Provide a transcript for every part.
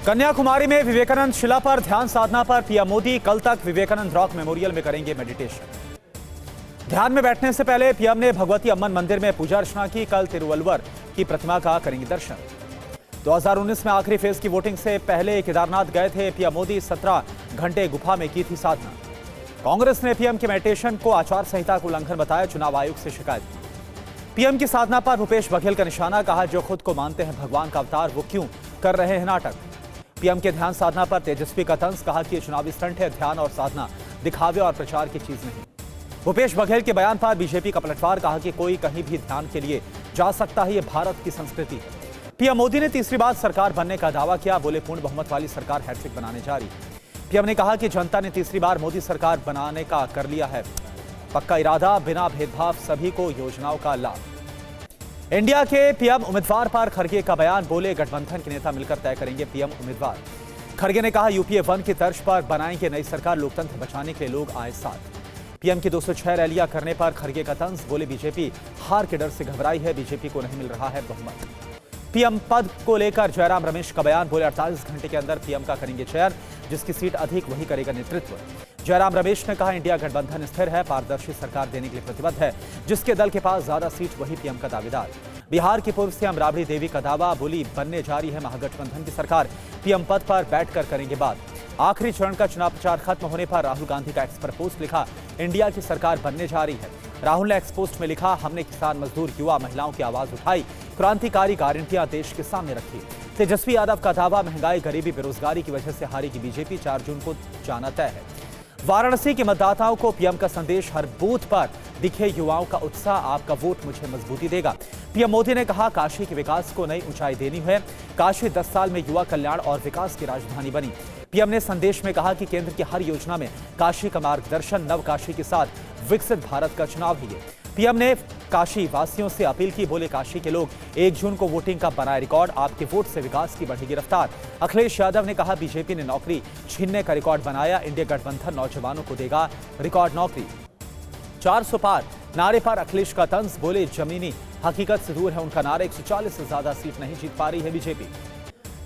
कन्याकुमारी में विवेकानंद शिला पर ध्यान साधना पर पीएम मोदी कल तक विवेकानंद रॉक मेमोरियल में करेंगे मेडिटेशन। ध्यान में बैठने से पहले पीएम ने भगवती अम्मन मंदिर में पूजा अर्चना की। कल तिरुवल्लुवर की प्रतिमा का करेंगे दर्शन। 2019 में आखिरी फेज की वोटिंग से पहले केदारनाथ गए थे पीएम मोदी। 17 घंटे गुफा में की थी साधना। कांग्रेस ने पीएम के मेडिटेशन को आचार संहिता का उल्लंघन बताया। चुनाव आयोग से शिकायत की। पीएम की साधना पर भूपेश बघेल का निशाना। कहा, जो खुद को मानते हैं भगवान का अवतार, वो क्यों कर रहे हैं नाटक। पीएम के ध्यान साधना पर तेजस्वी का तंज। कहा कि ये चुनावी स्टंट है, ध्यान और साधना दिखावे और प्रचार की चीज नहीं। भूपेश बघेल के बयान पर बीजेपी का पलटवार। कहा कि कोई कहीं भी ध्यान के लिए जा सकता है, ये भारत की संस्कृति है। पीएम मोदी ने तीसरी बार सरकार बनने का दावा किया। बोले, पूर्ण बहुमत वाली सरकार हैट्रिक बनाने जा रही। पीएम ने कहा कि जनता ने तीसरी बार मोदी सरकार बनाने का कर लिया है पक्का इरादा। बिना भेदभाव सभी को योजनाओं का लाभ। इंडिया के पीएम उम्मीदवार पर खड़गे का बयान। बोले, गठबंधन के नेता मिलकर तय करेंगे पीएम उम्मीदवार। खड़गे ने कहा, यूपीए 1 की तर्ज पर बनाएंगे नई सरकार। लोकतंत्र बचाने के लिए लोग आए साथ। पीएम की 206 रैलियां करने पर खड़गे का तंज। बोले, बीजेपी हार के डर से घबराई है, बीजेपी को नहीं मिल रहा है बहुमत। पीएम पद को लेकर जयराम रमेश का बयान। बोले, 48 घंटे के अंदर पीएम का करेंगे चयन। जिसकी सीट अधिक वही करेगा नेतृत्व। जयराम रमेश ने कहा, इंडिया गठबंधन स्थिर है, पारदर्शी सरकार देने के लिए प्रतिबद्ध है। जिसके दल के पास ज्यादा सीट वही पीएम का दावेदार। बिहार की पूर्व सीएम राबड़ी देवी का दावा। बोली, बनने जा रही है महागठबंधन की सरकार। पीएम पद पर बैठकर करेंगे बात। आखिरी चरण का चुनाव प्रचार खत्म होने पर राहुल गांधी का एक्स पर पोस्ट लिखा, इंडिया की सरकार बनने जा रही है। राहुल ने एक्स पोस्ट में लिखा, हमने किसान, मजदूर, युवा, महिलाओं की आवाज उठाई, क्रांतिकारी गारंटियां देश के सामने रखी। तेजस्वी यादव का दावा, महंगाई, गरीबी, बेरोजगारी की वजह से हारेगी बीजेपी। 4 जून को जाना तय है। वाराणसी के मतदाताओं को पीएम का संदेश। हर बूथ पर दिखे युवाओं का उत्साह, आपका वोट मुझे मजबूती देगा। पीएम मोदी ने कहा, काशी के विकास को नई ऊंचाई देनी है। काशी 10 साल में युवा कल्याण और विकास की राजधानी बनी। पीएम ने संदेश में कहा कि केंद्र की हर योजना में काशी का मार्गदर्शन। नव काशी के साथ विकसित भारत का चुनाव है ये। पीएम ने काशी वासियों से अपील की। बोले, काशी के लोग 1 जून को वोटिंग का बनाए रिकॉर्ड। आपके वोट से विकास की बढ़ेगी रफ्तार। अखिलेश यादव ने कहा, बीजेपी ने नौकरी छीनने का रिकॉर्ड बनाया। इंडिया गठबंधन नौजवानों को देगा रिकॉर्ड नौकरी। 400 पार नारे पर अखिलेश का तंज। बोले, जमीनी हकीकत से दूर है उनका नारा। 140 से ज्यादा सीट नहीं जीत पा रही है बीजेपी।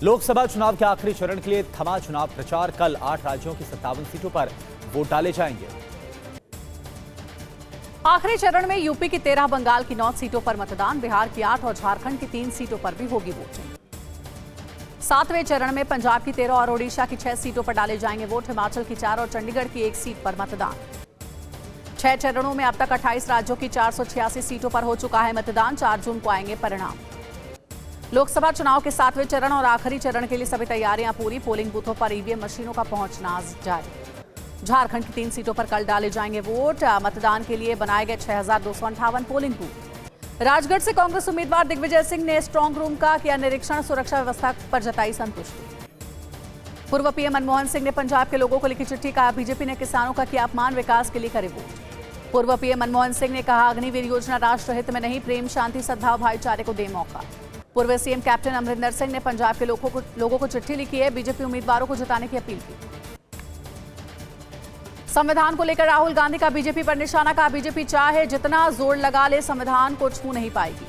लोकसभा चुनाव के आखिरी चरण के लिए थमा चुनाव प्रचार। कल 8 राज्यों की 57 सीटों पर वोट डाले जाएंगे। आखिरी चरण में यूपी की 13, बंगाल की 9 सीटों पर मतदान। बिहार की 8 और झारखंड की 3 सीटों पर भी होगी वोटिंग। 7वें चरण में पंजाब की 13 और ओडिशा की 6 सीटों पर डाले जाएंगे वोट। हिमाचल की 4 और चंडीगढ़ की 1 सीट पर मतदान। 6 चरणों में अब तक 28 राज्यों की 486 सीटों पर हो चुका है मतदान। 4 जून को आएंगे परिणाम। लोकसभा चुनाव के 7वें चरण और आखिरी चरण के लिए सभी तैयारियां पूरी। पोलिंग बूथों पर ईवीएम मशीनों का पहुंचना जारी। झारखंड की 3 सीटों पर कल डाले जाएंगे वोट। मतदान के लिए बनाए गए 6258 पोलिंग बूथ। राजगढ़ से कांग्रेस उम्मीदवार दिग्विजय सिंह ने स्ट्रांग रूम का किया निरीक्षण। सुरक्षा व्यवस्था पर जताई संतुष्टि। पूर्व पीएम मनमोहन सिंह ने पंजाब के लोगों को लिखी चिट्ठी। कहा, बीजेपी ने किसानों का किया अपमान, विकास के लिए करे वोट। पूर्व पीएम मनमोहन सिंह ने कहा, अग्निवीर योजना राष्ट्र हित में नहीं, प्रेम, शांति, सद्भाव, भाईचारे को दे मौका। पूर्व सीएम कैप्टन अमरिंदर सिंह ने पंजाब के लोगों को चिट्ठी लिखी है। बीजेपी उम्मीदवारों को जिताने की अपील की। संविधान को लेकर राहुल गांधी का बीजेपी पर निशाना। कहा, बीजेपी चाहे जितना जोर लगा ले, संविधान को छू नहीं पाएगी।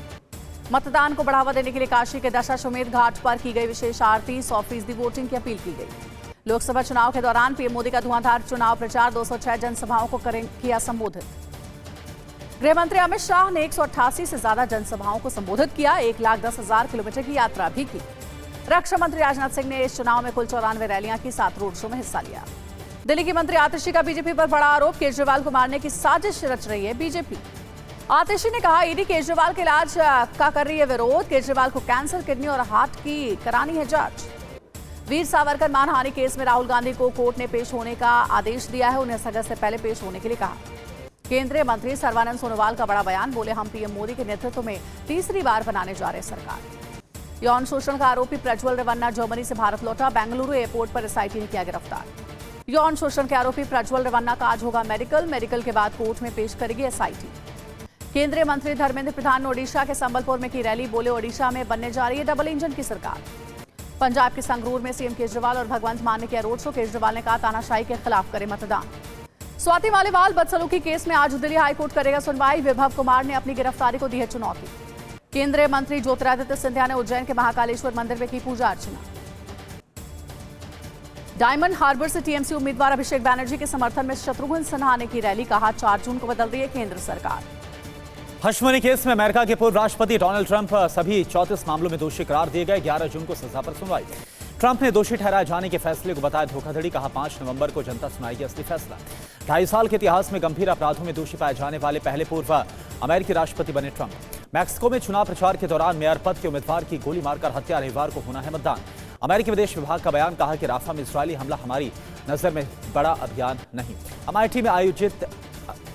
मतदान को बढ़ावा देने के लिए काशी के दशाश्वमेध घाट पर की गई विशेष आरती। 100% वोटिंग की अपील की गई। लोकसभा चुनाव के दौरान पीएम मोदी का धुआंधार चुनाव प्रचार। 206 जनसभाओं को किया संबोधित। गृह मंत्री अमित शाह ने 188 से ज्यादा जनसभाओं को संबोधित किया। 1,10,000 किलोमीटर की यात्रा भी की। रक्षा मंत्री राजनाथ सिंह ने इस चुनाव में कुल 94 रैलियां की, 7 रोड शो में हिस्सा लिया। दिल्ली की मंत्री आतिशी का बीजेपी पर बड़ा आरोप। केजरीवाल को मारने की साजिश रच रही है बीजेपी। आतिशी ने कहा, ईडी केजरीवाल के इलाज का कर रही है विरोध। केजरीवाल को कैंसर, किडनी और हार्ट की करानी है जांच। वीर सावरकर मानहानि केस में राहुल गांधी को कोर्ट ने पेश होने का आदेश दिया है। 19 अगस्त से पहले पेश होने के लिए कहा। केंद्रीय मंत्री सर्बानंद सोनोवाल का बड़ा बयान। बोले, हम पीएम मोदी के नेतृत्व में तीसरी बार बनाने जा रहे सरकार। यौन शोषण का आरोपी प्रज्वल रेवन्ना जर्मनी से भारत लौटा। बेंगलुरु एयरपोर्ट पर एसआईटी ने किया गिरफ्तार। यौन शोषण के आरोपी प्रज्वल रेवन्ना का आज होगा मेडिकल के बाद कोर्ट में पेश करेगी एसआईटी। केंद्रीय मंत्री धर्मेंद्र प्रधान ने ओडिशा के संबलपुर में की रैली। बोले, ओडिशा में बनने जा रही है डबल इंजन की सरकार। पंजाब के संगरूर में सीएम केजरीवाल और भगवंत मान ने किया रोड शो। केजरीवाल ने कहा, तानाशाही के खिलाफ करे मतदान। स्वाति मालीवाल बदसलूकी केस में आज दिल्ली हाईकोर्ट करेगा सुनवाई। विभव कुमार ने अपनी गिरफ्तारी को दी है चुनौती। केंद्रीय मंत्री ज्योतिरादित्य सिंधिया ने उज्जैन के महाकालेश्वर मंदिर में की पूजा अर्चना। डायमंड हार्बर से टीएमसी उम्मीदवार अभिषेक बैनर्जी के समर्थन में शत्रुघ्न सिन्हा ने की रैली, कहा 4 जून को बदल रही है केंद्र सरकार। हशमनी केस में अमेरिका के पूर्व राष्ट्रपति डोनाल्ड ट्रंप सभी 34 मामलों में दोषी करार दिए गए। 11 जून को सजा पर सुनवाई। ट्रंप ने दोषी ठहराए जाने के फैसले को बताया धोखाधड़ी, कहा 5 नवंबर को जनता सुनाएगी असली फैसला। 2.5 साल के इतिहास में गंभीर अपराधों में दोषी पाए जाने वाले पहले पूर्व अमेरिकी राष्ट्रपति बने ट्रंप। मैक्सिको में चुनाव प्रचार के दौरान मेयर पद के उम्मीदवार की गोली मारकर हत्या, रविवार को होना है मतदान। अमेरिकी विदेश विभाग का बयान, कहा कि राफा में इजरायली हमला हमारी नजर में बड़ा अभियान नहीं। MIT में आयोजित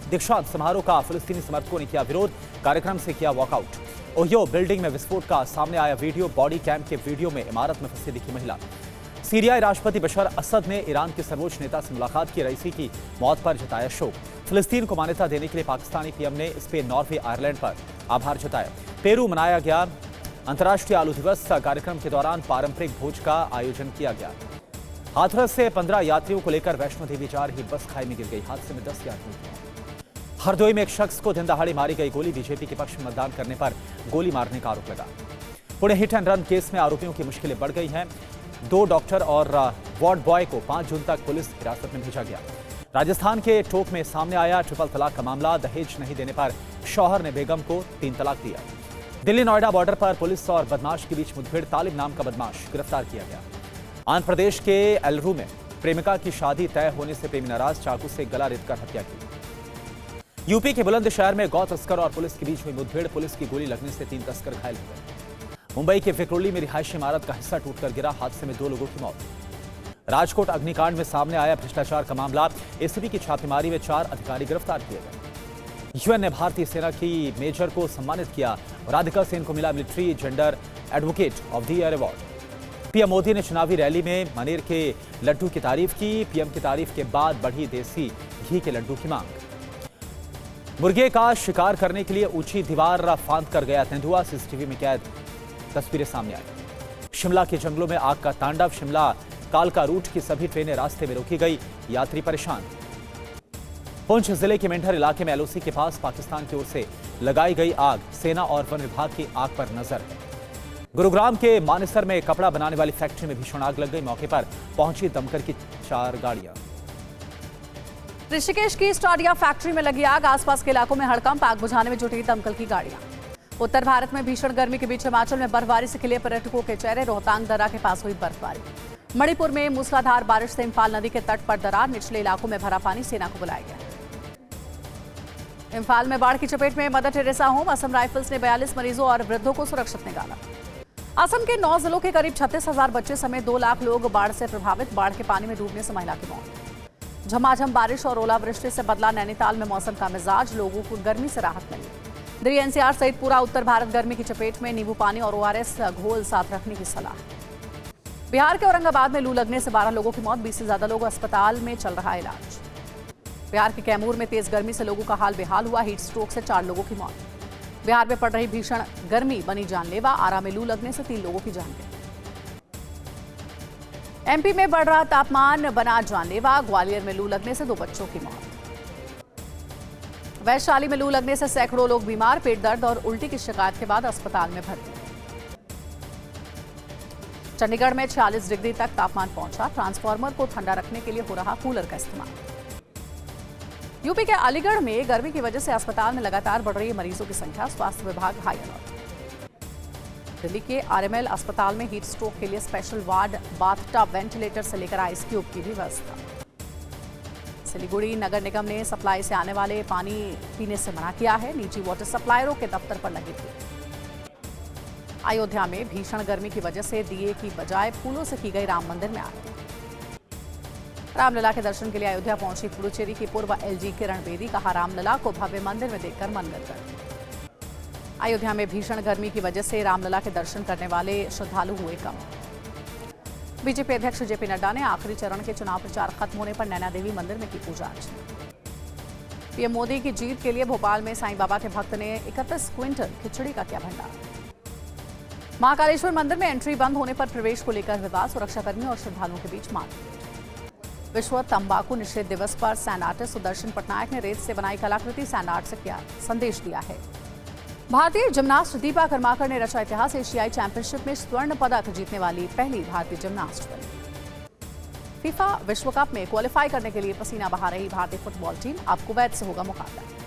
दीक्षांत समारोह का फिलिस्तीनी समर्थकों ने किया विरोध, कार्यक्रम से किया वॉकआउट। ओहियो बिल्डिंग में विस्फोट का सामने आया वीडियो, बॉडी कैम के वीडियो में इमारत में फंसी दिखी महिला। सीरियाई राष्ट्रपति बशर असद ने ईरान के सर्वोच्च नेता से मुलाकात की, रईसी की मौत पर जताया शोक। फिलिस्तीन को मान्यता देने के लिए पाकिस्तानी पीएम ने स्पेन, नॉर्वे, आयरलैंड पर आभार जताया। पेरू मनाया गया अंतर्राष्ट्रीय आलू दिवस, कार्यक्रम के दौरान पारंपरिक भोज का आयोजन किया गया। हाथरस से 15 यात्रियों को लेकर वैष्णो देवी जा रही बस खाई में गिर गई, हादसे में 10 यात्रियों की मौत। हरदोई में एक शख्स को दिन दहाड़े मारी गई गोली, बीजेपी के पक्ष में मतदान करने पर गोली मारने का आरोप लगा। Pune hit and run case में आरोपियों की मुश्किलें बढ़ गई हैं। 2 डॉक्टर और वार्ड बॉय को 5 जून तक पुलिस हिरासत में भेजा गया। राजस्थान के टोंक में सामने आया ट्रिपल तलाक का मामला, दहेज नहीं देने पर शौहर ने बेगम को 3 तलाक दिया। दिल्ली नोएडा बॉर्डर पर पुलिस और बदमाश के बीच मुठभेड़, तालिब नाम का बदमाश गिरफ्तार किया गया। आंध्र प्रदेश के एलरू में प्रेमिका की शादी तय होने से प्रेमी नाराज, चाकू से गला रेतकर हत्या की। यूपी के बुलंदशहर में गौ तस्कर और पुलिस के बीच हुई मुठभेड़, पुलिस की गोली लगने से 3 तस्कर घायल हो गए। मुंबई के विक्रोली में रिहायशी इमारत का हिस्सा टूटकर गिरा, हादसे में 2 लोगों की मौत। राजकोट अग्निकांड में सामने आया भ्रष्टाचार का मामला, एसीबी की छापेमारी में 4 अधिकारी गिरफ्तार किए गए। यूएन ने भारतीय सेना की मेजर को सम्मानित किया, राधिका सेन को मिला military gender advocate of the year award. PM Modi ने चुनावी रैली में मनेर के लड्डू की तारीफ की, पीएम की तारीफ के बाद बढ़ी देसी घी के लड्डू की मांग। मुर्गे का शिकार करने के लिए ऊंची दीवार फांद कर गया तेंदुआ, सीसीटीवी में कैद तस्वीरें सामने आई। शिमला के जंगलों में आग का तांडव, शिमला कालका रूट की सभी ट्रेनें रास्ते में रोकी गई, यात्री परेशान। पुंछ जिले के मेंढर इलाके में एलओसी के पास पाकिस्तान की ओर से लगाई गई आग, सेना और वन विभाग की आग पर नजर है। गुरुग्राम के मानेसर में कपड़ा बनाने वाली फैक्ट्री में भीषण आग लग गई, मौके पर पहुंची दमकल की 4 गाड़ियां। ऋषिकेश की स्टाडिया फैक्ट्री में लगी आग, आसपास के इलाकों में हड़कंप, आग बुझाने में जुटी दमकल की गाड़ियां। उत्तर भारत में भीषण गर्मी के बीच हिमाचल में बर्फबारी से खिले पर्यटकों के चेहरे, रोहतांग दर्रा के पास हुई बर्फबारी। मणिपुर में मूसलाधार बारिश से इम्फाल नदी के तट पर दरार, निचले इलाकों में भरा पानी, सेना को बुलाया गया। इम्फाल में बाढ़ की चपेट में mother Teresa home, Assam rifles ने 42 मरीजों और वृद्धों को सुरक्षित निकाला। असम के 9 जिलों के करीब 36,000 बच्चे समेत 2 लाख लोग बाढ़ से प्रभावित, बाढ़ के पानी में डूबने से महिला की मौत। झमाझम बारिश और ओलावृष्टि से बदला नैनीताल में मौसम का मिजाज, लोगों को गर्मी से राहत मिली। दिल्ली एनसीआर सहित पूरा उत्तर भारत गर्मी की चपेट में, नींबू पानी और ओआरएस घोल साथ रखने की सलाह। बिहार के औरंगाबाद में लू लगने से 12 लोगों की मौत, 20 से ज्यादा लोग अस्पताल में चल रहा इलाज। बिहार के कैमूर में तेज गर्मी से लोगों का हाल बेहाल हुआ, हीट स्ट्रोक से 4 लोगों की मौत। बिहार में पड़ रही भीषण गर्मी बनी जानलेवा, आरा में लू लगने से 3 लोगों की जान गई। एमपी में बढ़ रहा तापमान बना जानलेवा, ग्वालियर में लू लगने से 2 बच्चों की मौत। वैशाली में लू लगने से सैकड़ों लोग बीमार, पेट दर्द और उल्टी की शिकायत के बाद अस्पताल में भर्ती। चंडीगढ़ में 46 डिग्री तक तापमान पहुंचा, ट्रांसफार्मर को ठंडा रखने के लिए हो रहा कूलर का इस्तेमाल। यूपी के अलीगढ़ में गर्मी की वजह से अस्पताल में लगातार बढ़ रही है मरीजों की संख्या, स्वास्थ्य विभाग हाई अलर्ट। दिल्ली के आरएमएल अस्पताल में हीट स्ट्रोक के लिए स्पेशल वार्ड, बाथटब, वेंटिलेटर से लेकर आइस क्यूब की भी व्यवस्था। सिलीगुड़ी नगर निगम ने सप्लाई से आने वाले पानी पीने से मना किया है, निजी वाटर सप्लायरों के दफ्तर पर लगी थी। अयोध्या में भीषण गर्मी की वजह से दिए की बजाय फूलों से की गई राम मंदिर में आरती। रामलला के दर्शन के लिए अयोध्या पहुंची पुडुचेरी की पूर्व एलजी किरण बेदी, कहा रामलला को भव्य मंदिर में देखकर मन गदगद। अयोध्या में भीषण गर्मी की वजह से रामलला के दर्शन करने वाले श्रद्धालु हुए कम। बीजेपी अध्यक्ष जेपी नड्डा ने आखिरी चरण के चुनाव प्रचार खत्म होने पर नैना देवी मंदिर में की पूजा अर्चना। पीएम मोदी की जीत के लिए भोपाल में साईं बाबा के भक्त ने 31 क्विंटल खिचड़ी का किया भंडारा। महाकालेश्वर मंदिर में एंट्री बंद होने पर प्रवेश को लेकर विवाद, सुरक्षाकर्मियों और श्रद्धालुओं के बीच मारपीट। विश्व तंबाकू निषेध दिवस पर सैंड आर्टिस्ट सुदर्शन पटनायक ने रेत से बनाई कलाकृति सैंड आर्ट से किया संदेश दिया है। भारतीय जिमनास्ट दीपा कर्माकर ने रचा इतिहास, एशियाई चैंपियनशिप में स्वर्ण पदक जीतने वाली पहली भारतीय जिमनास्ट बनी। फीफा विश्व कप में क्वालिफाई करने के लिए पसीना बहा रही भारतीय फुटबॉल टीम अब कुवैत से होगा मुकाबला।